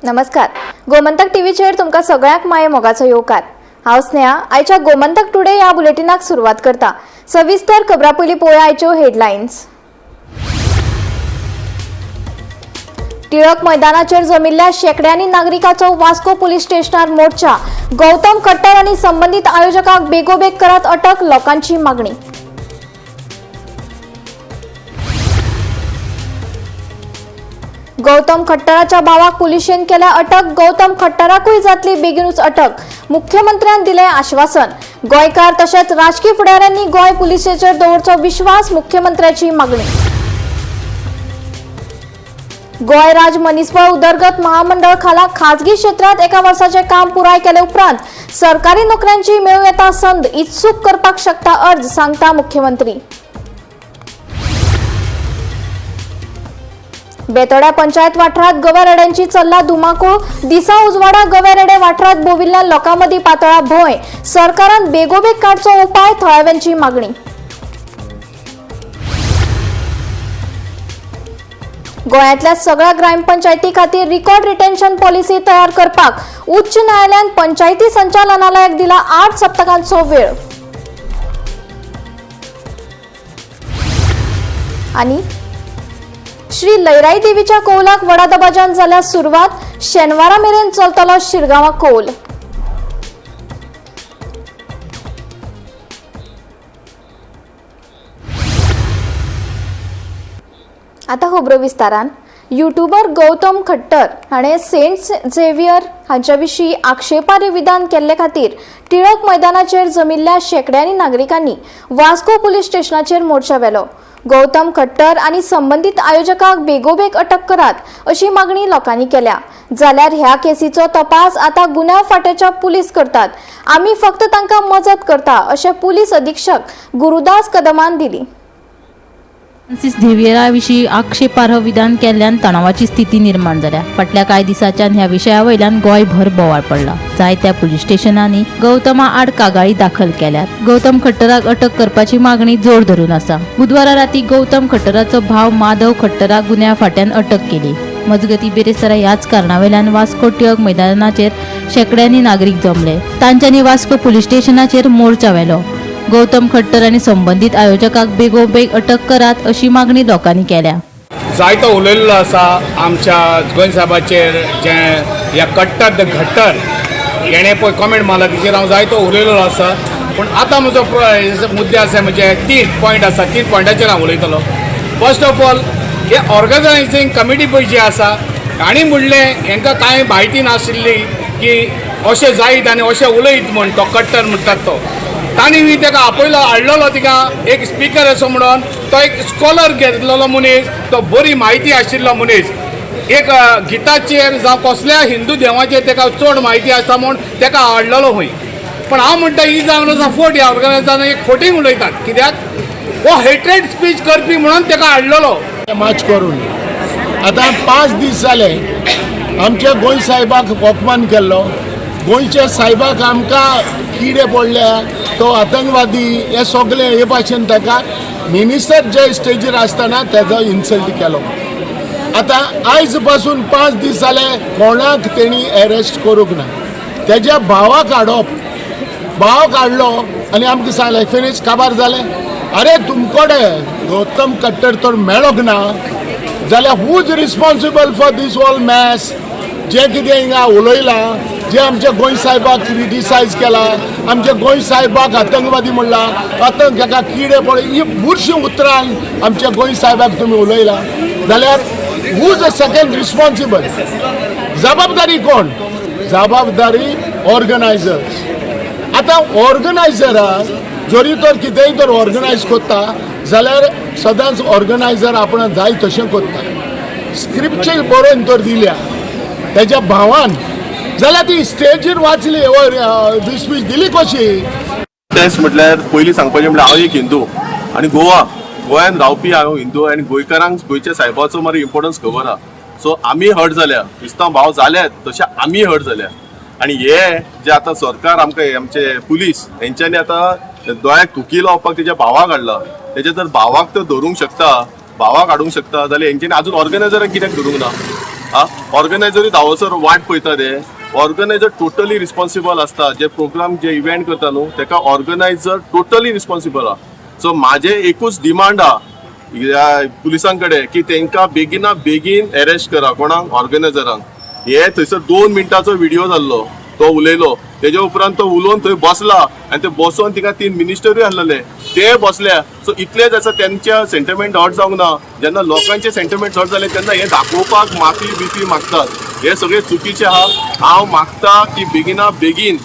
नमस्कार. गोमंतक टीव्हीचेर तुमकां सगळ्यांक माये मोगाचो येवकार. हांव स्नेहा. आयच्या गोमंतक टुडे ह्या बुलेटिनाक सुरवात करता. सविस्तर खबरां पयलीं पळोवया आयच्यो हेडलायन्स. टिळक मैदानाचेर जमिल्ल्या शेकड्यांनी नागरिकांचो वास्को पुलीस स्टेशनार मोर्चा. गौतम खट्टर आनी संबंधित आयोजकांक बेगोबेग करात अटक, लोकांची मागणी. गौतम खट्टराच्या भावाक पुलिशेन केल्या अटक. गौतम खट्टराकूय जातली बेगीनूच अटक, मुख्यमंत्र्यान दिलें आश्वासन. गोंयकार तशेंच राजकीय फुडाऱ्यांनी गोंय पुलिसेचेर दवरचो विश्वास, मुख्यमंत्र्याची मागणी. गोंय राज्य मनीसबळ उदरगत महामंडळ खाला खाजगी क्षेत्रात एका वर्साचे काम पुराय केले उपरांत सरकारी नोकऱ्यांची मेळूं येता संद. इत्सूक करपाक शकता अर्ज, सांगता मुख्यमंत्री. बेतोड्या पंचायत वाठारात गवेरेड्यांची चल्ला धुमाकूळ. दिसा उजवाडा गवेरेडे वाठारात भोविल्ल्या लोकांमदीं पातळा भंय. सरकारान बेगोबेग काडचो उपाय, थळाव्यांची मागणी. गोंयांतल्या सगळ्या ग्रामपंचायती खातीर रिकॉर्ड रिटेन्शन पॉलिसी तयार करपाक उच्च न्यायालयान पंचायती संचालनालयाक दिला 8 सप्तकांचो वेळ. आनी श्री लयराई देवीच्या कौलाक व्हडा दबाज्यान जाल्या सुरवात. शेनवारा मेरेन चलतलो शिरगांवा कौल. आता खबरो विस्तारान. युट्यूबर गौतम खट्टर हाणें सेंट झेवियर हांच्या विशीं आक्षेपार्ह विधान केल्ले खातीर टिळक मैदानाचेर जमिल्ल्या शेकड्यांनी नागरिकांनी वास्को पुलीस स्टेशनाचेर मोर्चा व्हेलो. गौतम खट्टर आनी संबंधित आयोजकांक बेगोबेग अटक करात अशी मागणी लोकांनी केल्या. जाल्यार ह्या केसीचो तपास आता गुन्यांव फाटेच्या पुलीस करतात. आमी फक्त तांकां मजत करता अशें पुलीस अधीक्षक गुरुदास कदमान दिली. फ्रांसीस झेवियरा विशीं आक्षेपार्ह विधान केल्ल्यान तणावाची स्थिती निर्माण जाल्या. फाटल्या कांय दिसांच्यान ह्या विशया वयल्यान गोंयभर बोवाळ पडला. जायत्या पुलीस स्टेशनांनी गौतमा आड कागाळी दाखल केल्यात. गौतम खट्टराक अटक करपाची मागणी जोर धरून आसा. बुधवारा राती गौतम खट्टराचो भाव माधव खट्टराक गुन्यांव फाट्यान अटक केली. मजगती बेरेस्तारा ह्याच कारणावयल्यान वास्को टिळक मैदानाचेर शेकड्यांनी नागरीक जमले. तांच्यांनी वास्को पुलीस स्टेशनाचेर मोर्चा व्हेलो. गौतम खट्टर आनी संबंधित आयोजकांक बेगोबेग अटक करात अशी मागणी लोकांनी केल्या. जायतो उलयल्लो आसा आमच्या गोंय साहेबाचेर, जे ह्या कट्टर घट्टर हेणें पळय कमेंट मारला तेचेर हांव जायतो उलयल्लो आसा. पूण आतां म्हजो मुद्दे आसा, म्हणजे 3 पॉयंट आसा. 3 पॉयंटाचेर हांव उलयतलो. फर्स्ट ऑफ ऑल, हे ऑर्गनायझींग कमिटी पळय जी आसा, हांणी म्हणलें हांकां कांय म्हायती नाशिल्ली की अशें जायत आनी अशें उलयत म्हण तो कट्टर म्हणटात तो. तांणी ताका आपयलो, हाडलेलो तिका एक स्पिकर असो म्हणून. तो एक स्कॉलर घेतलेलो मनीस, तो बरी म्हायती आशिल्लो मनीस. एक गिताचेर जावं कसल्या हिंदू देवाचेर ताका चड म्हायती आसता म्हूण ताका हाडलेलो खंय. पण हांव म्हणटा ही जावन आसा फोट. ह्या ऑर्गनायझरान एक फोटींग उलयतात. कित्याक हो हेट्रेड स्पीच करपी म्हणून ताका हाडलेलो. माच करून आतां 5 दीस जाले आमच्या गोंय साहेबाक अपमान केल्लो. गोंयच्या साहेबाक आमकां किडे पडल्या, तो आतंकवादी, हे सगळे हे भाशेन ताका मिनिस्टर जे स्टेजीर आसतना तेजो इन्सल्ट केलो. आतां आयज पासून 5 दीस जाले कोणाक तेणी अरेस्ट करूंक ना. तेज्या भावाक हाडलो आनी आमकां सांगलें फिनिश काबार जालें. अरे तुमकोडे गौतम खट्टर तर मेळोंक ना जाल्यार who's responsible for this all mess. जे कितें हिंगा उलयलां, जे आमच्या गोंय साहेबाक क्रिटिसायज केला, आमच्या गोंय साहेबाक आतंकवादी म्हणला, ताका किडे पडले, ही बुरशीं उतरां आमच्या गोंय साहेबाक तुमी उलयला जाल्यार हूज अ सेकंड रिस्पॉन्सिबल. जबाबदारी कोण? जबाबदारी ऑर्गनायझर्स. आतां ऑर्गनायझराक जरी तर कितेंय तर ऑर्गनायज करता जाल्यार सदांच ऑर्गनायझर आपण जाय तशें करता. स्क्रिप्टचेर बरोवन तर दिल्या तेज्या भावान, जाल्यार ती स्टेजीर वाचली, स्पीच दिली कशी? तेच म्हटल्यार पयलीं सांगपाचें म्हटल्यार हांव एक हिंदू आनी गोंयांत रावपी हांव हिंदू आनी गोंयकारांक गोंयच्या साहेबाचो मारी इम्पॉर्टन्स खबर आहा. सो आमी हर्ट जाल्या, क्रिस्तांव भाव जाल्यात तशें आमी हर्ट जाल्या. आनी हे जे आतां सरकार आमकां आमचे पुलीस हेंच्यांनी आतां दोळ्याक थुकी लावपाक तेज्या भावाक हाडला. तेजे जर भावाक तो धरूंक शकता, भावाक हाडूंक शकता जाल्यार हेंच्यांनी आजून ऑर्गनायझरांक कित्याक धरूंक ना? ऑर्गनायझरूय धावसर वाट पळयता ते. ऑर्गनायझर टोटली रिस्पॉन्सिबल असता. जे प्रोग्राम जे इव्हेंट करता न्हू तेका ऑर्गनायझर टोटली रिस्पॉन्सिबल आहा. सो माझे एकूच डिमांड आहा पुलिसां कडेन की तांकां बेगिना बेगीन अरेस्ट करा कोणाक ऑर्गनायझरांक. हे थंयसर 2 मिनटाचो व्हिडिओ जाल्लो, तो उलयलो, तेजे उपरांत तो उलोवन थंय बसला आनी ते बसोन तिका 3 मिनिस्टरूय आसलेले ते बसल्या. सो इतलेच आसा त्यांच्या सेंटिमेंट हर्ट जावंक ना. जेन्ना लोकांचे सेंटिमेंट हर्ट जाले तेन्ना हे दाखोवपाक माफी मागतात. हे सगळे चुकीचे आहा. हांव मागता की बेगिना बेगीन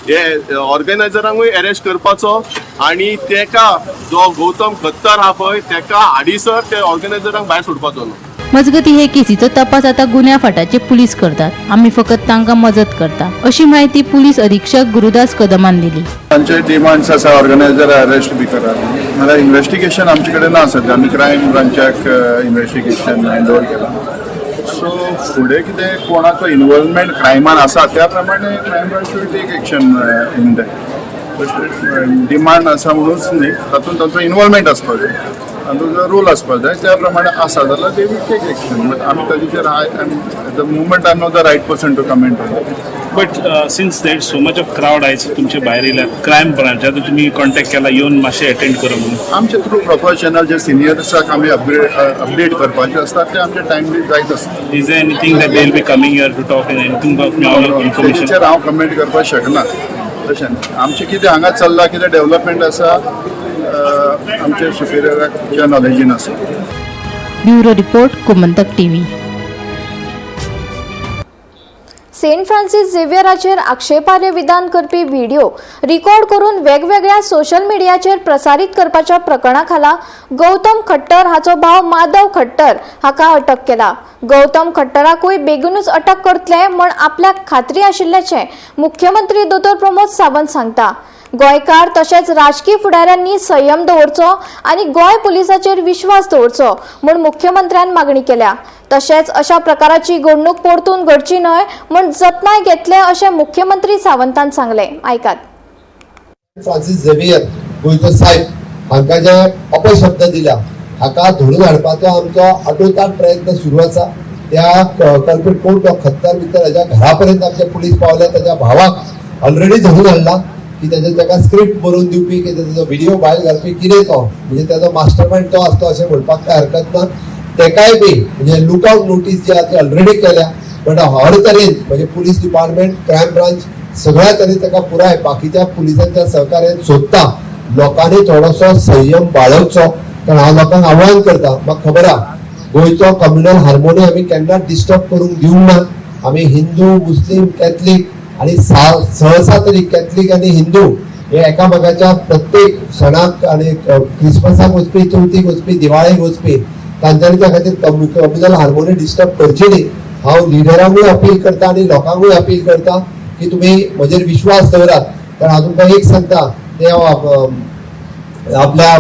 हे ऑर्गनायझरांकूय अरेस्ट करपाचो आणि तेका जो गौतम खत्तर हा पळय तेका हाडीसर ते ऑर्गनायझरांक भायर सोडपाचो न्हू. मजगती हे केसीचो तपास आता गुन्ह्या फाटाचे पोलीस करतात. आम्ही फकत तांकां मजत करता, अशी माहिती पोलीस अधीक्षक गुरुदास कदमान दिली. तांचे डिमांड्स आसा ऑर्गनायझर अरेस्ट बी करात. नाल्यार इन्व्हेस्टिगेशन आमचे कडेन ना सध्या. आमी क्रायम ब्रांचाक इन्व्हेस्टिगेशन हँड ओवर केला. सो फुडें कितें कोणाचो इन्वॉल्वमेंट क्रायमान आसा त्या प्रमाणे crime branch will take action in that. Demand आसा म्हणूच न्ही, तातूंत तांचो इन्वॉल्वमेंट आसपाक जाय आनी ताजो रोल आसपाक जाय. त्या प्रमाणे आसा जाल्यार they will take action. But आमी ताजेचेर the movement I am not the right person to comment on that. But since that so much of crowd आयज तुमचे भायर येयल्यात, क्रायम ब्रांचाचो तुमी कॉन्टॅक्ट केला येवन मातशें अटेंड करा म्हणून. आमचे थ्रू प्रॉपर चॅनल जे सिनियर्साक आमी अपडेट करपाचे असतात ते आमचे टायमली जायत आसता. Is there anything that they will be coming here to talk in anything information? तेचेर हांव कमेंट करपाक शकना. तशें आमचें कितें हांगा चल्लां, कितें डेव्हलपमेंट आसा आमच्या सुपिरियराच्या नॉलेजीन आसा. Bureau report, Gomantak TV. Saint Francis झेवियराचेर आक्षेपार्ह विधान करपी व्हिडिओ रिकॉर्ड करून वेगवेगळ्या सोशल मीडियाचेर प्रसारीत करपाच्या प्रकरणा खाला गौतम खट्टर हाचो भाव माधव खट्टर हाका अटक केला. गौतम खट्टराकूय बेगीनूच अटक करतले म्हण आपल्याक खात्री आशिल्ल्याचे मुख्यमंत्री दोतोर प्रमोद सावंत सांगता. गोंयकार तशेंच राजकीय फुडाऱ्यांनी संयम दवरचो आनी गोंय पुलिसाचेर विश्वास दवरचो म्हूण मुख्यमंत्र्यान मागणी केल्या. तशेंच अशा प्रकाराची घडणूक परतून घडची न्हय म्हूण जतनाय घेतले अशें मुख्यमंत्री सावंतान सांगले. आयकात. फ्रांसीस झेवियर गोंयचो साहेब हांकां जे अपशब्द दिल्या हाका धरून हाडपाचो आमचो आटोकाट प्रयत्न सुरू आसा. त्या कल्पित कोण तो खत्तर भितर हाच्या घरा पर्यंत आमचे पुलीस पावले. ताच्या भावाक ऑलरेडी धरून हाडला की ताका स्क्रिप्ट बरोवन दिवपी की ताजो व्हिडिओ भायर घालपी कितें तो म्हणजे ताजो मास्टर माइंड तो आसतो अशें म्हणपाक काय हरकत ना. तेकाय बी म्हणजे लुकआउट नोटीस जी आसा ती ऑलरेडी केल्या. बट हर तरेन म्हणजे पुलीस डिपार्टमेंट, क्रायम ब्रांच सगळ्या तरेन ताका पुराय बाकीच्या पुलिसांच्या सहकार्यान सोदता. लोकांनी थोडोसो संयम बाळगचो. कारण हांव लोकांक आव्हान करता, म्हाका खबर आहा गोंयचो कम्युनल हार्मोनी आमी केन्ना डिस्टर्ब करूंक दिवंक ना. आमी हिंदू, मुस्लीम, कॅथलीक आणि सहसा तरी कॅथलीक आणि हिंदू हे एकामेकाच्या प्रत्येक सणाक आणि क्रिसमसाक वचपी, चवथीक वचपी, दिवाळेक वचपी तांच्यानी त्या खातीर कम्युनल हार्मोनी डिस्टर्ब करची न्ही. हांव लिडरांकूय अपील करता आणि लोकांकूय अपील करता की तुमी म्हजेर विश्वास दवरात. कारण हांव तुमकां एक सांगता, ते आपल्या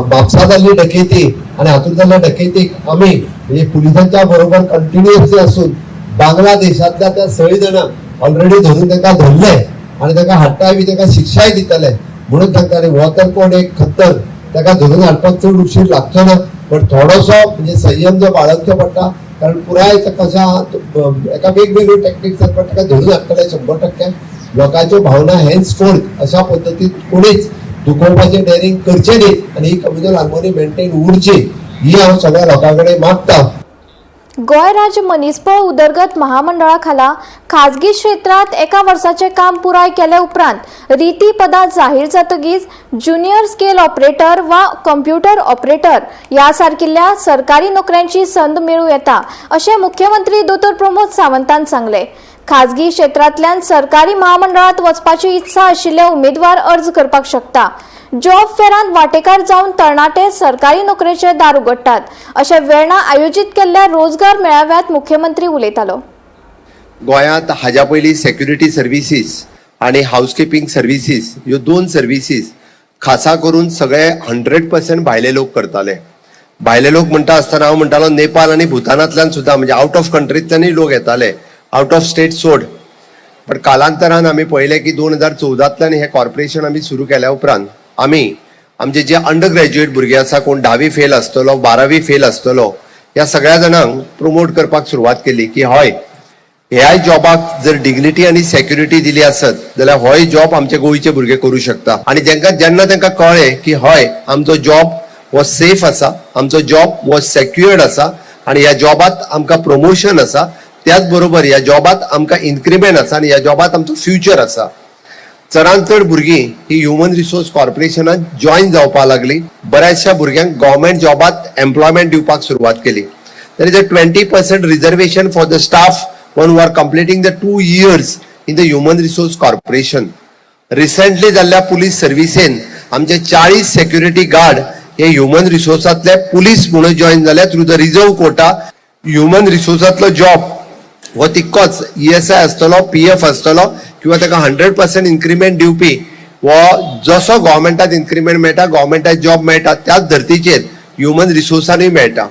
म्हापसा जाल्ली डकैती आणि हातूंत जाल्ल्या डकैतीक आमी म्हणजे पुलिसांच्या बरोबर कंटिन्युअसली आसून बांगलादेशांतल्या त्या 6 जाणांक ऑलरेडी धरून तांकां धरले आणि ताका हाडटाय बी ताका शिक्षाय दितले म्हणून तांकां हो तर कोण एक खत्तर ताका धरून हाडपाक चड उशीर लागचो ना. पण थोडोसो म्हणजे संयम जो बाळगचो पडटा. कारण पुराय कशा एका वेगवेगळ्यो टॅक्टिक्स पण ताका धरून हाडटले 100%. लोकांच्यो भावना हेन्स फोल्ड अशा पद्दतीन कोणीच दुखोवपाचे डेअरिंग करचे न्ही आणि ही कम्युनल हार्मोनी मेंटेन उरची ही हांव सगळ्या लोकां कडेन मागता. गोंय राज्य मनीसबळ उदरगत महामंडळा खाला खाजगी क्षेत्रात एका वर्साचे काम पुराय केले उपरांत रिती पदां जाहीर जातकीच ज्युनियर स्केल ऑपरेटर वा कम्प्युटर ऑपरेटर या सारकिल्ल्या सरकारी नोकऱ्यांची संद मेळूं येता अशें मुख्यमंत्री दोतोर प्रमोद सावंतान सांगले. खाजगी क्षेत्रांतल्यान सरकारी महामंडळात वचपाची इत्सा आशिल्ले उमेदवार अर्ज करपाक शकता. जॉब फेरांत वांटेकार जावन तरणाटे सरकारी नोकरेचे दार उगडटात अशें वेळा आयोजीत केल्ल्या रोजगार मेळाव्यात मुख्यमंत्री उलयतालो. गोंयांत हाज्या पयलीं सेक्युरिटी सर्विसीस आणि हाऊसकीपिंग सर्विसीस ह्यो 2 सर्विसीस खासा करून सगळे 100% भायले लोक करताले. भायले लोक म्हणटा आसतना हांव म्हणटालो नेपाळ आणि भूतानांतल्यान सुद्दां म्हणजे आउट ऑफ कंट्रींतल्यानूय लोक येताले, आउट ऑफ स्टेट सोड. पण कालांतरान आमी पळयलें की 2014तल्यान हे कॉर्पोरेशन आमी सुरू केल्या उपरांत आमी आमचे जे अंडर ग्रॅज्युएट भुरगे आसा कोण 10वी फेल आसतलो, 12वी फेल आसतलो ह्या सगळ्या जाणांक प्रमोट करपाक सुरवात केली की हय ह्या जॉबाक जर डिग्निटी आणि सेक्युरिटी दिली आसत जाल्यार होय जॉब आमचे गोंयचे भुरगे करू शकता आणि जेन्ना तांकां कळ्ळें की हय आमचो जॉब हो सेफ आसा, आमचो जॉब हो सेक्युअर्ड आसा आणि ह्या जॉबात आमकां प्रमोशन आसा, त्याच बरोबर ह्या जॉबात आमकां इन्क्रिमेंट आसा आणि ह्या जॉबात आमचो फ्युचर आसा. चडांत चड भुरगीं ही ह्युमन रिसोर्स कॉर्पोरेशनात जॉईन जावपाक लागली. बऱ्याचशा भुरग्यांक गव्हर्मेंट जॉबात एम्प्लॉयमेंट दिवपाक सुरवात केली. There is a 20% reservation for the staff one who are completing the 2 years in the human resource corporation. Recently जाल्ल्या पुलीस सर्विसेन आमचे 40 सेक्युरिटी गार्ड हे ह्युमन रिसोर्सातले पुलीस म्हणून जॉईन जाले through the reserve quota. Human रिसोर्सातलो जॉब हो तितकोच ESI आसतलो, PF आसतलो किंवा ताका 100% इन्क्रिमेंट दिवपी व जसो गव्हर्मेंटात इन्क्रिमेंट मेळटा, गव्हर्मेंटात जॉब मेळटा त्याच धर्तीचेर ह्युमन रिसोर्सानूय मेळटा.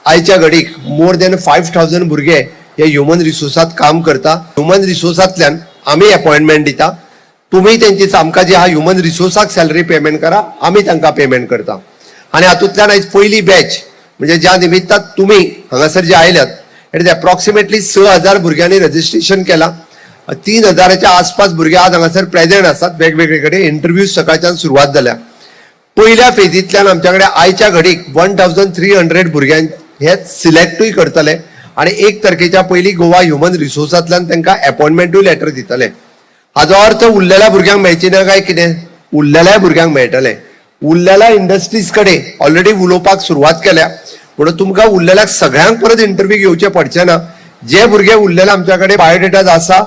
आयच्या घडीक मोर देन 5000 भुरगे हे ह्युमन रिसोर्सात काम करता. ह्युमन रिसोर्सांतल्यान आमी अपॉइंटमेंट दिता. तुम्ही त्यांची आमकां जी हा ह्युमन रिसोर्साक सॅलरी पेमेंट करा, आमी तांकां पेमेंट करता. आणि हातूंतल्यान आयज पयली बॅच म्हणजे ज्या निमित्तान तुमी हांगासर जे आयल्यात इट इज अप्रॉक्सिमेटली 6000 भुरग्यांनी रजिस्ट्रेशन केला. 3000च्या आसपास भुरगे आज हांगासर प्रेझेंट आसात. वेगवेगळे कडेन इंटरव्यूज सकाळच्यान सुरवात जाल्या. पहिल्या फेजींतल्यान आमच्या कडेन आयच्या घडीक 1300 भुरग्यांक हे सिलेक्टूय करतले आणि 1 तारखेच्या पयलीं गोवा ह्युमन रिसोर्सांतल्यान तांकां अपॉइंटमेंटूय लेटर दितले. हाजो अर्थ उरलेल्या भुरग्यांक मेळची ना काय कितें? उरलेल्या भुरग्यांक मेळटले. उरलेल्या इंडस्ट्रीज कडेन ऑलरेडी उलोवपाक सुरवात केल्या म्हणून तुमकां उरलेल्या सगळ्यांक परत इंटरव्यू घेवचे पडचे ना. जे भुरगे उरलेले आमच्या कडेन बायोडेटा आसा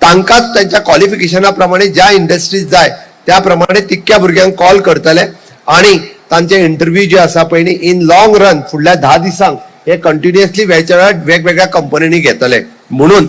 तांकांच त्यांच्या क्वॉलिफिकेशना प्रमाणे ज्या इंडस्ट्रीज जाय त्या प्रमाणे तितक्या भुरग्यांक कॉल करतले आणि तांचे इंटरव्यू जे आसा पळय न्ही इन लॉंग रन फुडल्या 10 दिसांक हे कंटिन्युअसली वेगवेगळ्या कंपनींनी घेतले. म्हणून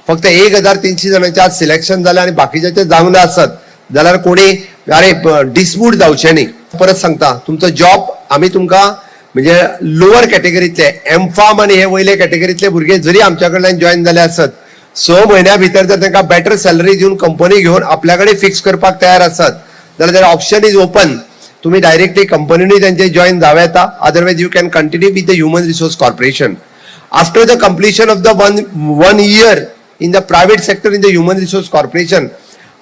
फक्त 1300 जणांचे आज सिलेक्शन जाले आणि बाकीचे जावंक ना आसत जाल्यार कोणी अरे डिस्प्यूट जावचे न्ही. परत सांगता तुमचो जॉब आमी तुमकां म्हणजे लोअर कॅटेगरीतले एमफार्म आणि हे वयले कॅटेगरीतले भुरगे जरी आमच्या कडल्यान जॉईन जाले आसत 6 महिन्या भितर जर तांकां बेटर सॅलरी दिवन कंपनी घेवन आपल्या कडेन फिक्स करपाक तयार आसत जाल्यार ऑप्शन इज ओपन. तुम्ही डायरेक्टली कंपनीनी त्यांचे जॉईन जावं येता. Otherwise you can continue with the human resource corporation. After the completion of the one year in the private sector in the human resource corporation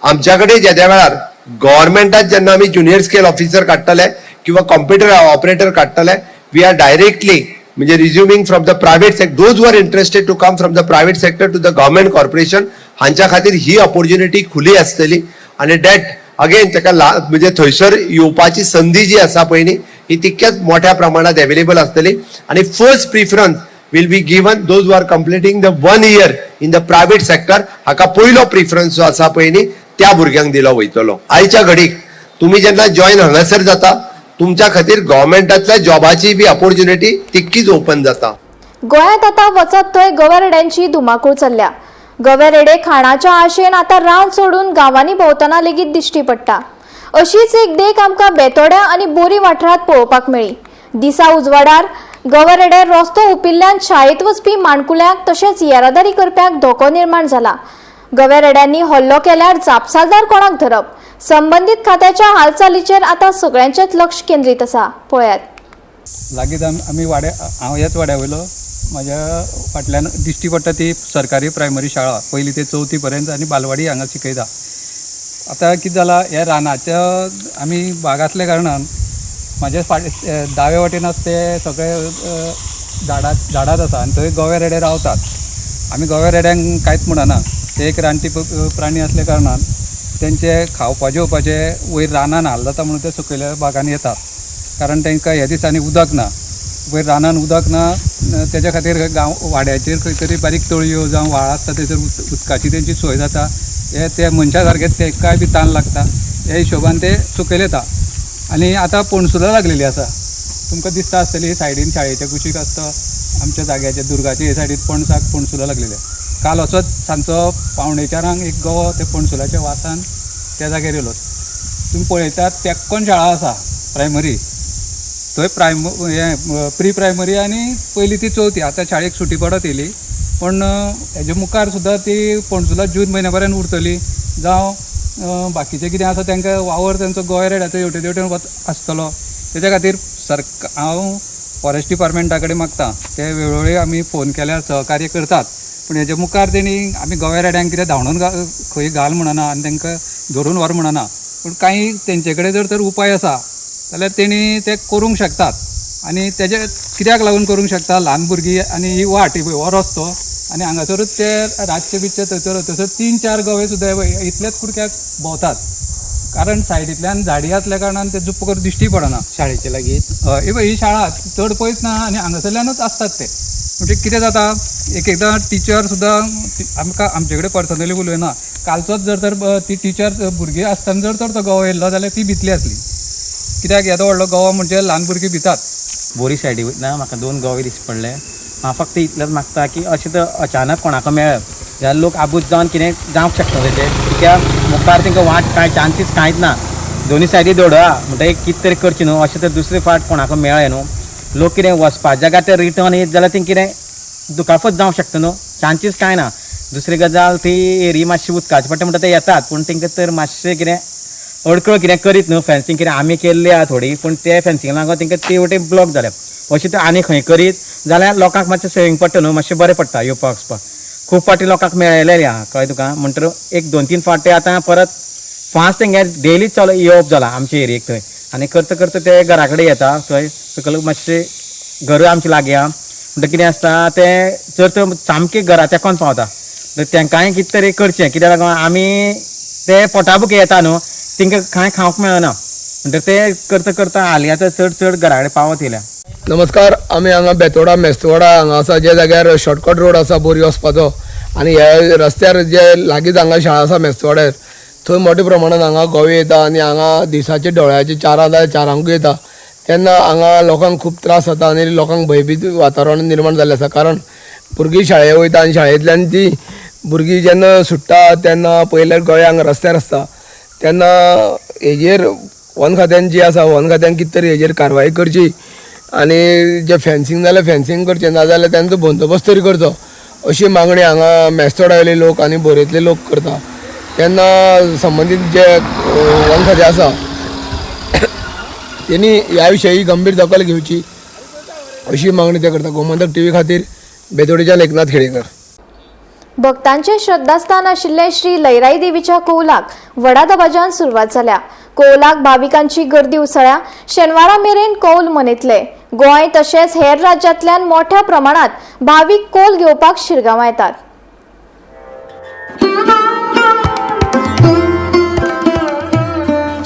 आमच्याकडे ज्या वेळार गव्हर्मेंटात जेन्ना आमी ज्युनियर स्केल ऑफिसर काडटले किंवा कॉम्प्युटर ऑपरेटर काडटले वी आर डायरेक्टली म्हणजे resuming from the private sector those who are interested to come from the private sector to the government corporation हांच्या खातीर ही ऑपॉर्च्युनिटी खुली आसतली आणि डॅट अगेन ताका म्हणजे थंयसर येवपाची संधी जी आसा पळय न्ही ही तितक्याच मोठ्या प्रमाणात अवेलेबल आसतली आणि first preference will be given those who are completing the 1 year in the private sector. हाका पयलो प्रिफरन्स जो आसा पळय न्ही त्या भुरग्यांक दिलो वयतलो. आयच्या घडीक तुम्ही जेन्ना जॉईन हांगासर जाता तुमच्या खातीर गव्हर्मेंटातल्या जॉबाची बी ऑपॉर्च्युनिटी तितकीच ओपन जाता. गोंयांत आता वचत थंय गवेरेड्यांची धुमाकूळ चल्ल्या. गवेरेडे खाणाच्या आशेन आता रान सोडून गांवांनी भोंवतना लेगीत दिश्टी पडटा. अशीच एक देख आमकां बेतोड्या आनी बोरी वाठारांत पळोवपाक मेळ्ळी. दिसा उजवाडार गवेरेडे रस्तो उपिल्ल्यान शाळेत वचपी माणकुल्यांक तशेंच येरादारी करप्यांक धोको निर्माण जाला. गवेरेड्यांनी हल्लो केल्यार जापसालदार कोणाक धरप? संबंधीत खात्याच्या हालचालीचेर आता सगळ्यांचेच लक्ष केंद्रीत आसा. पळयात. लागींच आमी हांव ह्याच वाड्या वयलो. म्हाज्या फाटल्यान दिश्टी पडटा ती सरकारी प्रायमरी शाळा 1ली ते 4थी पर्यंत आनी बालवाडी हांगा शिकयता. आतां कितें जालां ह्या रानाच्या आमी भाग आसल्या कारणान म्हाजे दावे वटेन आसा ते सगळे झाडात आसा आनी थंय गवेरेडे रावतात. आमी गवेरेड्यांक कांयच म्हणना. ते एक रानटी प्राणी असल्या कारणान तेंचे खावपा जेवपाचे वयर रानान हाल जाता म्हणून ते सकयल्या भागांनी येतात. कारण तांकां ह्या दिसांनी उदक ना. वयर रानान उदक ना तेच्या खातीर वाड्याचेर खंय तरी बारीक तळयो जावं व्हाळ आसता थंयसर उदकाची तेंची सोय जाता. हे ते मनशा सारके तेंकाय बी ताण लागता. ह्या हिशोबान ते सकयल येता. आनी आतां पणसुलां लागलेली आसा. तुमकां दिसता आसतली सायडीन शाळेच्या कुशीक आसता आमच्या जाग्याच्या दुर्गाच्या हे सायडीन पणसूला लागलेले. काल असोच सांजचो 3:45 एक गवो ते पणसुलाच्या वासान त्या जाग्यार येयलो. तुम्ही पळयतात तेक्कोन शाळा आसा प्रायमरी. थंय प्री प्रायमरी आनी 1ली ती 4थी. आतां शाळेक सुटी पडत येयली पण हेजे मुखार सुद्दां ती पणसुलां जून म्हयन्या पर्यंत उरतली. जावं बाकीचें कितें आसा तांकां वावर तांचो गवेरेड्याचो हेवटेन आसतलो. तेच्या खातीर हांव फॉरेस्ट डिपार्टमेंटा कडेन मागता ते वेळोवेळी आमी फोन केल्यार सहकार्य करतात, पूण हेजे मुखार तेणी आमी गोव्या रेड्यांक कितें धांवडून खंय घाल म्हणना आनी तांकां धरून व्हर म्हणना, पूण कांय तेंचे कडेन जर तर उपाय आसा जाल्यार तेणी ते करूंक शकतात. आनी तेजे कित्याक लागून करूंक शकता, ल्हान भुरगीं आनी ही वाट हो रस्तो आनी हांगासरूच ते रातचे बितचे थंयसर 3-4 गवे सुद्दां इतलेच कुडक्याक भोंवतात, कारण सायडींतल्यान झाडी आसल्या कारणान ते जुप्प करून दिश्टी पडना शाळेचे लागीं. ही शाळा चड पयस ना आनी हांगासरल्यानूच आसतात ते. म्हणजे कितें जाता, एकदां टिचर सुद्दां आमकां आमचे कडेन पर्सनली उलयना, कालचोच जर तर ती टिचर भुरगीं आसतना जर तर तो गवो येयल्लो जाल्यार ती भितली आसली. कित्याक येदो व्हडलो गवो म्हणजे ल्हान भुरगीं भितात. बोरी सायडी वयतना म्हाका 2 गवे दिश्टी पडले. हांव फक्त इतलेंच मागता की अशें तर अचानक कोणाक मेळप जाल्यार लोक आबूज जावन कितें जावंक शकता तेजें, कित्याक मुखार तांकां वाट कांय चान्सीस कांयच ना. दोनी सायडी दोडा म्हणटा एक कितें तरी करचें न्हू, अशें तर दुसरे फावट कोणाक मेळ्ळें न्हू. लोक कितें वचपा जाग्यार ते रिटर्न येत जाल्यार तें कितें दुखापत जावंक शकता न्हू, चान्सीस कांय ना. दुसरी गजाल ती एरी मातशी उदकाची पडटा म्हणटा ते येतात, पूण तांकां तर मातशें कितें अडकळ कितें करीत न्हू. फेन्सींग कितें आमी केल्ली आहा थोडी, पूण ते फेन्सींग लागून तांकां ते वटेन ब्लॉक जाल्या. अशें तर आनी खंय करीत जाल्यार लोकांक मातशें सेवींग पडटा न्हू, मातशें बरें पडटा येवपाक वचपाक. खूब फावटी लोकांक मेळयलेलें आहा कळ्ळें तुका. म्हणटर 1-2-3 फावटी आतां परत फास्ट तेंगे डेलीच येवप जाला आमचे एरियेक थंय. आनी करता करता ते घरा कडेन येता थंय सकयल मातशें घर आमचें लागीं म्हणटा कितें आसता ते जर तर सामकें घरा तेकोन पावता तर तेंकांय कितें तरी करचें, कित्याक लागून आमी ते पोटाबुके येता न्हू, तांकां कांय खावंक मेळना. म्हणटकीर ते करता करता हालीं आतां चड घरा कडेन पावत येयल्या. नमस्कार, आमी हांगा बेतोडा मेस्तवाडा हांगा आसा, जे जाग्यार शॉर्टकट रोड आसा बोरी वचपाचो, आनी ह्या रस्त्यार जे लागींच हांगा शाळा आसा मेस्तवाड्यार थंय मोठ्या प्रमाणान हांगा गवे येता आनी हांगा दिसाचे दोळ्याचे 4 येता. तेन्ना हांगा लोकांक खूब त्रास जाता आनी लोकांक भयभीत वातावरण निर्माण जाल्लें आसा. कारण भुरगीं शाळेक वयता आनी शाळेंतल्यान ती भुरगीं जेन्ना सुट्टा तेन्ना पयले गवे हांगा रस्त्यार आसता, तेन्ना हेजेर वन खात्यान जी आसा वन खात्यान कितें तरी हेजेर कारवाय करची आनी जे फेन्सींग जाल्यार फेन्सींग करचें, नाजाल्यार तेंचो बंदोबस्त तरी करचो, अशी मागणी हांगा मेस्तोडावयले लोक आनी बोरयतले लोक करता. तेन्ना संबंदीत जे वन खातें आसा तेणी ह्या विशयी गंभीर दखल घेवची अशी मागणी ते करता. गोमंतक टीव्ही खातीर बेतोडेच्यान एकनाथ खेडेकर. भक्तांचे श्रद्धास्थान आशिल्ले श्री लयराई देवीच्या कौलाक व्हडा दबाज्यान सुरवात जाल्या. कौलाक भाविकांची गर्दी उसळ्या. शेनवारा मेरेन कौल मनयतले. गोंय तशेंच हेर राज्यांतल्यान मोठ्या प्रमाणात भाविक कौल घेवपाक शिरगांवां येतात.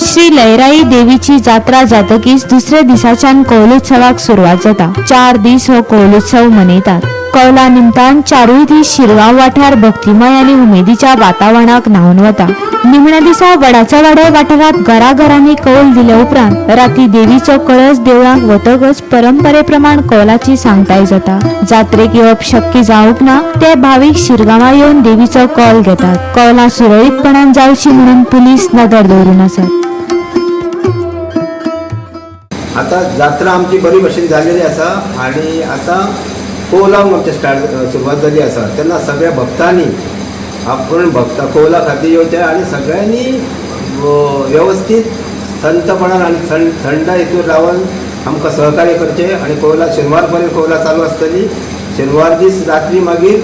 श्री लयराई देवीची जात्रा जातकीच दुसऱ्या दिसाच्यान कौलोत्सवाक सुरवात जाता. 4 दीस हो कौलोत्सव मनयतात. कौला निमतान 4 दीस शिरगांव वाठार भक्तिमय आनी उमेदीच्या वातावरणाक न्हावन वता. निमण्या दिसा वडाच्या वाड्या वाठारांत घराघरांनी कौल दिले उपरांत राती देवीचो कळस देवळांत वतकच परंपरे प्रमाण कौलाची सांगताय जाता. जात्रेक येवप शक्य जावंक ना ते भाविक शिरगांवां येवन देवीचो कौल घेतात. कौलां सुरळीतपणान जावची म्हणून पुलीस नदर दवरून आसात. आता जात्रा आमची बरी भशेन जाल्लेली आसा आनी आतां कौलाक आमचे सुरवात जाल्ली आसा. तेन्ना सगळ्या भक्तांनी आपण भक्ता कौला खातीर येवचें आनी सगळ्यांनी वेवस्थीत संतपणान आनी थंड हितून रावन आमकां सहकार्य करचें. आनी कौला शेनवार पर्यंत कौला चालू आसतली. शेनवार दीस रात्री मागीर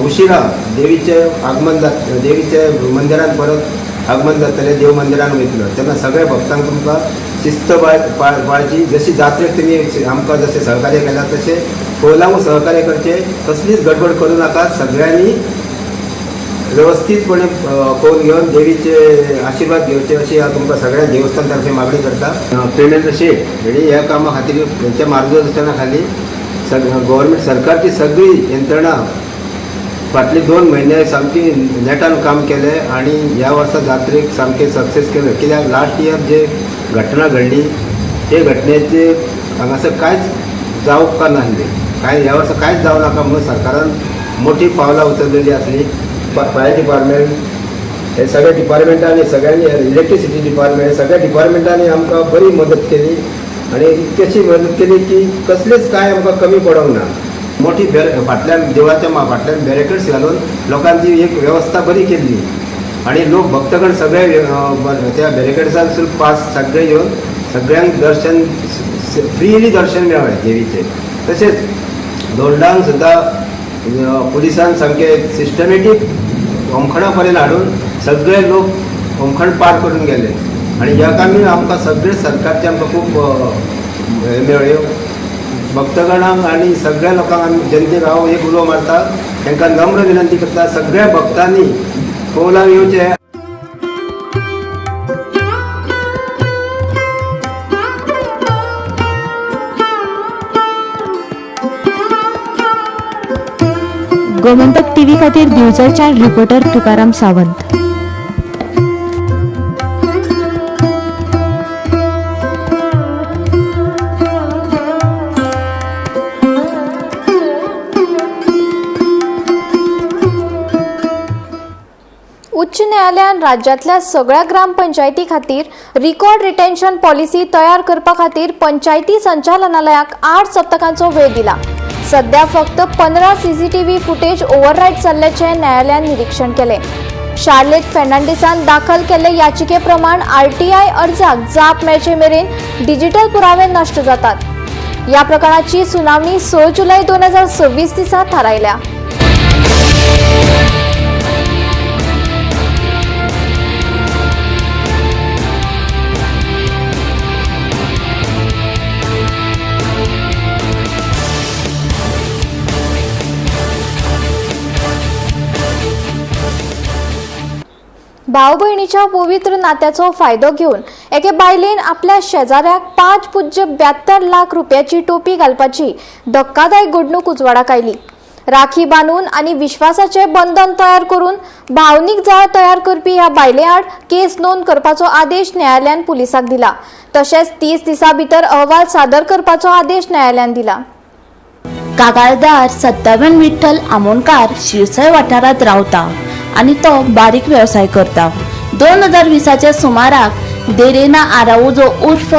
उशिरा देवीचें आगमन देवीचे मंदिरांत परत आगमन जातलें, देव मंदिरान वयतलो. तेन्ना सगळ्या भक्तांक तुमकां शिस्त पाळची. जशी जात्रेक तुमी आमकां जशें सहकार्य केलां तशें कौलांक सहकार्य करचें. कसलीच गडबड करूं नाका. सगळ्यांनी व्यवस्थीतपणे कौल घेवन देवीचे आशिर्वाद घेवचे अशी हांव तुमकां सगळ्या देवस्थान तर्फे मागणी करता. प्रेमेंद्र शेट हेणी ह्या कामा खातीर तेंच्या मार्गदर्शना खाली गव्हर्मेंट सरकारची सगळी यंत्रणा फाटले 2 म्हयने सामकी नेटान काम केलें आनी ह्या वर्सा जात्रेक सामकें सक्सेस केलें. कित्याक लास्ट इयर जे घटना घडली ते घटनेचे हांगासर कांयच जावंक नासलें. ह्या वर्सा कांयच जावं नाका म्हणून सरकारान मोठी पावलां उचललेली आसली. फायर डिपार्टमेंट हे सगळ्या डिपार्टमेंटांनी सगळ्यांनी इलेक्ट्रिसिटी डिपार्टमेंट सगळ्या डिपार्टमेंटांनी आमकां बरी मदत केली आनी इतकेशी मदत केली की कसलेच कांय आमकां कमी पडोंक ना. मोठी फाटल्यान देवळाच्या फाटल्यान बॅरिकेड्स घालून लोकांची एक वेवस्था बरी केल्ली आनी लोक भक्तगण सगळे त्या बॅरिकेड्सांसून पास सगळे येवन सगळ्यांक दर्शन फ्रीली दर्शन मेळ्ळें देवीचें. तशेंच दोंडांक सुद्दां पुलिसान सामकें सिस्टमॅटीक होमखणां पर्यंत हाडून सगळे लोक होमखण पार करून गेले आनी ह्या कामी आमकां सगळे सरकारचे आमकां खूब हे मेळ्ळ्यो. भक्तगणांक आनी सगळ्या लोकांक आमी जनतेक हांव एक उलो मारता, तांकां नम्र विनंती करता सगळ्या भक्तांनी कौलाक येवचें. गोमंतक टीव्ही खातीर दिवचलच्या रिपोर्टर तुकाराम सावंत. उच्च न्यायालयान राज्यातल्या सगळ्या ग्रामपंचायती खातीर रिकॉर्ड रिटेन्शन पॉलिसी तयार करपा खातीर पंचायती संचालनालयाक 8 सप्तकांचो वेळ दिला. सध्या फक्त 15 CCTV फुटेज ओव्हरराईड जाल्ल्याचे न्यायालयान निरीक्षण केले. शार्लेट फेर्नांडीसान दाखल केल्ले याचिके प्रमाण RTI अर्जाक जाप मेळचे मेरेन डिजिटल पुरावे नष्ट जातात. या प्रकरणाची सुनावणी 6 जुलै 2026 दिसा थारायल्या. भाऊ बहिणीच्या पवित्र नात्याचो फायदो घेऊन एके बायलेन आपल्या शेजाऱ्याक 5.72 लाख रुपयाची टोपी घालपाची धक्कादायक घडणूक उजवाडाक आयली. राखी बांदून आणि विश्वासाचे बंधन तयार करून भावनीक जाळ तयार करपी ह्या बायले आड केस नोंद करपाचो आदेश न्यायालयान पुलिसाक दिला. तशेंच 30 दिसां भितर अहवाल सादर करपाचो आदेश न्यायालयान दिला. कागाळदार सत्तावन विठ्ठल आमोणकार शिरसय वाठारात रावता आणि तो बारीक व्यवसाय करता. 2020च्या सुमाराक देरेना आरावुजो उर्फ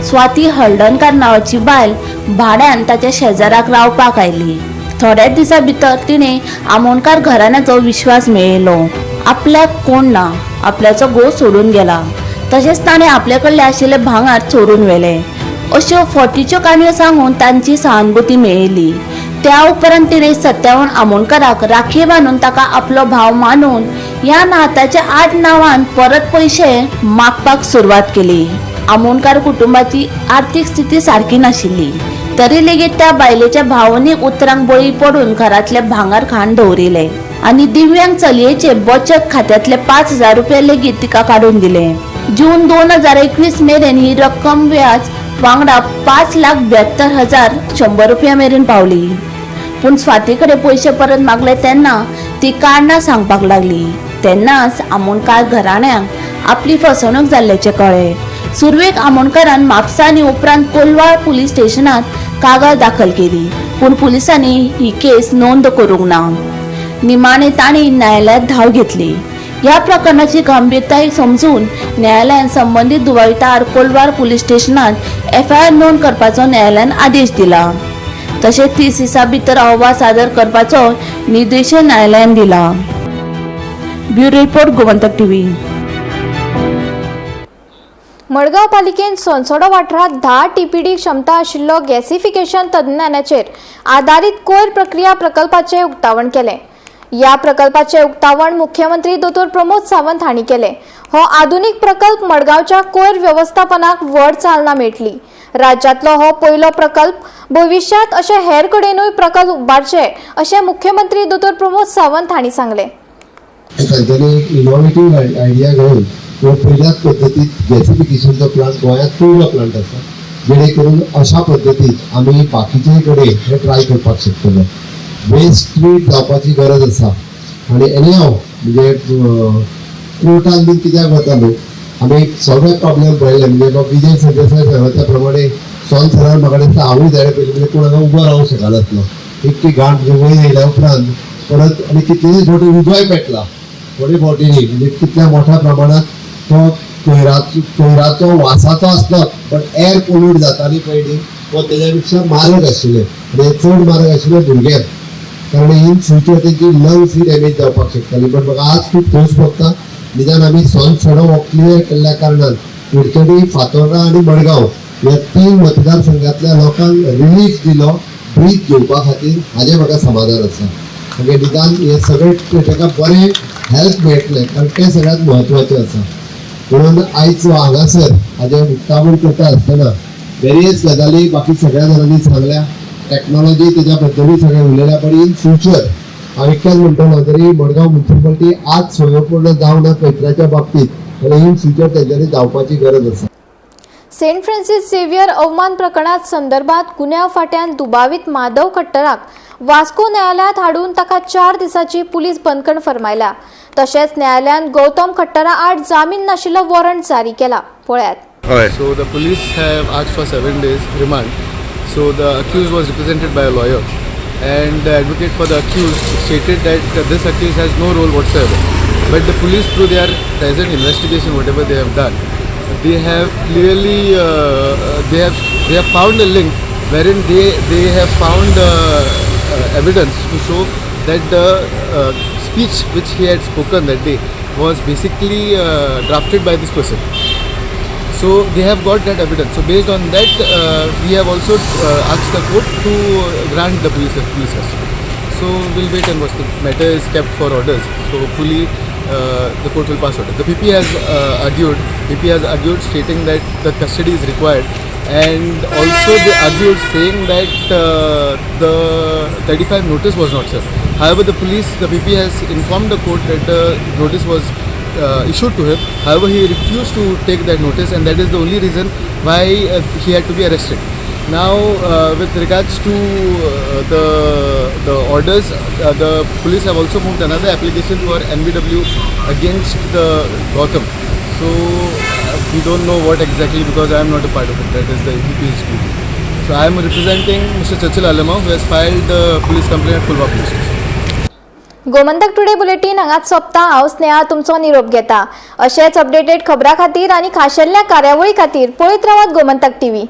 स्वाती हळदणकार नावाची बायल भाड्यान ताच्या शेजाराक रावपाक आयली. थोड्याच दिसा भितर तिणे आमोणकार घराण्याचो विश्वास मेळयलो. आपल्याक कोण ना, आपल्याचो घोव सोडून गेला, तशेंच ताणें आपले कडले आशिल्ले भांगार चोरून व्हेले अश्यो फटीच्यो काणयो सांगून तांची सहानुभूती मेळयली. त्या उपरांत तिणे 57 आमोणकाराक राखी बांदून ताका आपलो भाव मानून ह्या नाताच्या 8 नांवान परत पयशे मागपाक सुरवात केली. आमोणकार कुटुंबाची आर्थीक स्थिती सारकी नाशिल्ली तरी लेगीत त्या बायलेच्या भावनीक उतरांक बळी पडून घरातले भांगार खाण दवरिले आणि दिव्यांग चलयेचे बचत खात्यातले 5,000 रुपया लेगीत तिका काढून दिले. जून 2021 मेरेन ही रक्कम व्याज वांगडा 5,72,100 रुपया मेरेन पावली. पूण स्वातीकडे पयशे परत मागले तेन्ना ती कारणां सांगपाक लागली. तेन्नाच आमोणकार घराण्यांक आपली फसवणूक जाल्ल्याचे कळ्ळे. सुरवेक आमोणकारान म्हापसा आनी उपरांत कोलवाळ पुलीस स्टेशनात कागाळ दाखल केली, पूण पुलिसांनी ही केस नोंद करूंक ना. निमाणे तांणी न्यायालयात धाव घेतली. ह्या प्रकरणाची गंभीरताय समजून न्यायालयान संबंधीत दुबावितार कोलवार पुलीस स्टेशनात FIR नोंद करपाचो न्यायालयान आदेश दिला. तशेंच 30 दिसां भितर अहवाल सादर करपाचो निर्देश न्यायालयान दिला. Bureau report Gomantak TV. Madgaon पालिकेन सोनसोडो वाठारात 10 TPD क्षमता आशिल्लो गॅसिफिकेशन तंत्रज्ञानाचेर आधारीत कोयर प्रक्रिया प्रकल्पाचे उक्तावण केले. या प्रकल्पाचे उक्तावण मुख्यमंत्री दोतोर प्रमोद सावंत हांणी केले. हो आधुनिक प्रकल्प मडगांवच्या कोयर व्यवस्थापनाक व्हड चालना मेळटली. राज्यातलो हो पयलो प्रकल्प. भविष्यात अशे हेर कडेनूय प्रकल्प उबारचे अशें मुख्यमंत्री दोतोर प्रमोद सावंत हांणी सांगले. तांच्यानी इनोव्हेटिव्ह आयडिया घेऊन पहिल्याच पद्दतीत गॅसिफिकेशनचो प्लांट गोंयांत पूर्ण प्लांट आसा, जेणे करून अशा पद्दतीत आमी बाकीचे कडेन हे ट्राय करपाक शकतले. वेस्ट ट्रीट जावपाची गरज आसा आनी एनीहाव म्हणजे कोर्टान बीन कित्याक वता न्हू, आमी सगळे प्रॉब्लेम पळयले. म्हणजे विजय सरदेसाय सांगता त्या प्रमाणे सोन सरान म्हाका दिसता हांवूय जाय पयलीं म्हणजे कोण हांगा उबो रावंक शकनासलो. इतकी गांठ वयर येयल्या उपरांत परत आनी कितलेशे फावटी उजवाय पेटला थोडे फावटींनी, म्हणजे कितल्या मोठ्या प्रमाणात तो कोयराचो वासाचो आसलो पण एअर पोल्यूट जाताली पयलीं व तेच्या पेक्षा मारक आशिल्ले म्हणजे चड मारक आशिल्ले भुरग्यांक, कारण इन फ्युचर तेंची लंग्स ही डॅमेज जावपाक शकताली. पण म्हाका आज खूब खोस भोगता निदान आमी सोन सडो हो क्लियर केल्ल्या कारणान कुडचडी, फातोर्डा आनी मडगांव ह्या 3 मतदारसंघातल्या लोकांक रिलीफ दिलो ब्रीथ घेवपा खातीर हाजें म्हाका समाधान आसा. म्हणजे निदान हे सगळे ताका बरें हेल्प मेळटलें कारण तें सगळ्यांत म्हत्वाचें आसा. म्हणून आयज हांगासर हाजें उक्तावण करता आसतना वेरियस गजाली बाकी सगळ्या जाणांनी सांगल्या. टेक्नॉलॉजी त्याच्या बद्दलूय सगळें उलयल्या पण इन फ्युचर हांव इतकेंच म्हणटलो जरी मडगांव म्युनिसिपालिटी आज स्वयंपूर्ण जावना कचऱ्याच्या बाबतीत आनी इन फ्युचर तेंच्यांनी जावपाची गरज आसा. सेंट फ्रान्सिस झेवियर अवमान प्रकरणात संदर्भात गुन्ह्या फाट्यान दुबावित माधव खट्टराक वास्को न्यायालयात हाडून ताका 4 दिसांची पुलीस बंदखण फरमायल्या. तशेंच न्यायालयान गौतम खट्टरा आड जामीन नाशिल्लो वॉरंट जारी केला. पळयात. So the police have asked for 7 days remand. So the accused was represented by a lawyer, and the advocate for the accused stated that this accused has no role whatsoever. But the police, through their present investigation, whatever they have done, they have clearly they have found a link wherein they have found evidence to show that the speech which he had spoken that day was basically drafted by this person. So they have got that evidence. So based on that, we have also asked the court to grant the police custody. So we'll wait and watch. The matter is kept for orders. So hopefully the court will pass orders. The PP has argued stating that the custody is required, and also they argued saying that the 35 notice was not served. However, the PP has informed the court that the notice was issued to him. However, he refused to take that notice, and that is the only reason why he had to be arrested. Now, with regards to the orders, the police have also moved another application for NBW against the Gautam. So we don't know what exactly, because I am not a part of it. That is the EP's duty. So I am representing Mr. Chachil Alama, who has filed the police complaint at Pulwama Police Station. Gomantak today bulletin हांगाच सोंपता. हांव स्नेहा तुमचो निरोप घेता. अशेच updated खबरां खातीर आनी खाशेल्ल्या कार्यावळी खातीर पळयत रावात गोमंतक टीव्ही.